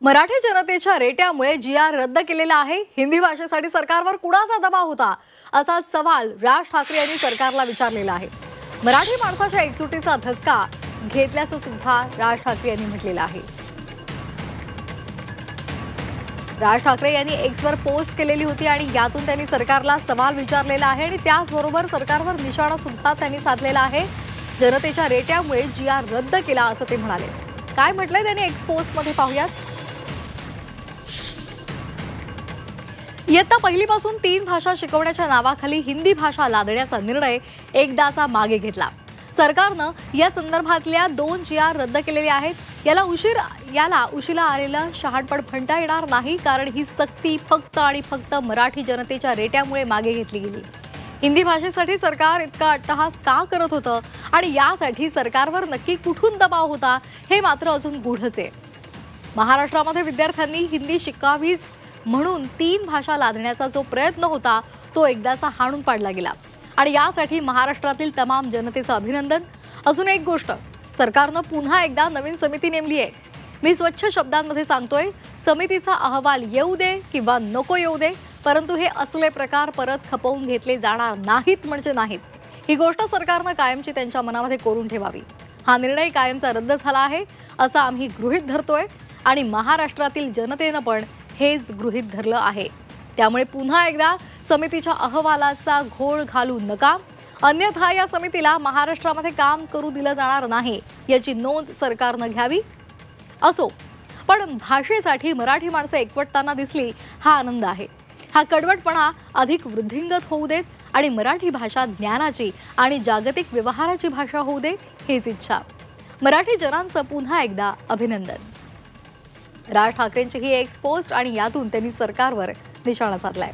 मराठी जनतेच्या रेट्यामुळे जी.आर रद्द केलेला आहे। हिंदी भाषेसाठी सरकारवर कुणाचा दबाव होता असा सवाल राज ठाकरे यांनी सरकारला विचारलेला आहे। मराठी माणसाच्या एकजुटीचा धसका घेतल्याचं सुद्धा राज ठाकरे यांनी म्हटलेलं आहे। राज ठाकरे यांनी एक्सवर पोस्ट केलेली होती आणि यातून त्यांनी सरकारला सवाल विचारलेला आहे आणि त्याचबरोबर सरकारवर निशाणा सुद्धा त्यांनी साधलेला आहे। जनतेच्या रेट्यामुळे जी.आर रद्द केला असं ते म्हणाले। काय म्हटलंय त्यांनी एक्स पोस्टमध्ये पाहूयात। इयत्ता पहिलीपासून 3 भाषा शिकवण्याच्या नावाखाली हिंदी भाषा लादण्याचा निर्णय एकदाचा मागे घेतला। सरकारनं या संदर्भातल्या 2 जी.आर रद्द केलेले आहेत। याला उशिरा आलेलं शहाणपण म्हणता येणार नाही, कारण ही सक्ती फक्त आणि फक्त मराठी जनतेच्या रेट्यामुळे मागे घेतली गेली। हिंदी भाषेसाठी सरकार इतका अट्टहास का करत होतं आणि यासाठी सरकारवर नक्की कुठून दबाव होता हे मात्र अजून गूढच आहे। महाराष्ट्रामध्ये विद्यार्थ्यांनी हिंदी शिकावीच म्हणून 3 भाषा लादण्याचा जो प्रयत्न होता तो एकदाचा हाणून पाडला गेला आणि यासाठी महाराष्ट्रातील तमाम जनतेचं अभिनंदन। अजून एक गोष्ट, सरकारनं पुन्हा एकदा नवीन समिती नेमली आहे। मी स्वच्छ शब्दांमध्ये सांगतोय, समितीचा अहवाल येऊ दे किंवा नको येऊ दे, परंतु हे असले प्रकार परत खपवून घेतले जाणार नाहीत म्हणजे नाहीत। ही गोष्ट सरकारनं कायमची त्यांच्या मनामध्ये कोरून ठेवावी। हा निर्णय कायमचा रद्द झाला आहे असं आम्ही गृहीत धरतोय आणि महाराष्ट्रातील जनतेनं पण हेच गृहीत धरलं आहे। त्यामुळे पुन्हा एकदा समितीच्या अहवालाचा घोळ घालू नका, अन्यथा या समितीला महाराष्ट्रामध्ये काम करू दिलं जाणार नाही याची नोंद सरकारनं घ्यावी। असो, पण भाषेसाठी मराठी माणसं एकवटताना दिसली हा आनंद आहे। हा कडवटपणा अधिक वृद्धिंगत होऊ देत आणि मराठी भाषा ज्ञानाची आणि जागतिक व्यवहाराची भाषा होऊ दे हीच इच्छा। मराठी जनांचं पुन्हा एकदा अभिनंदन। राज ठाकरेंची ही एक्स पोस्ट आणि यातून त्यांनी सरकारवर निशाणा साधलाय।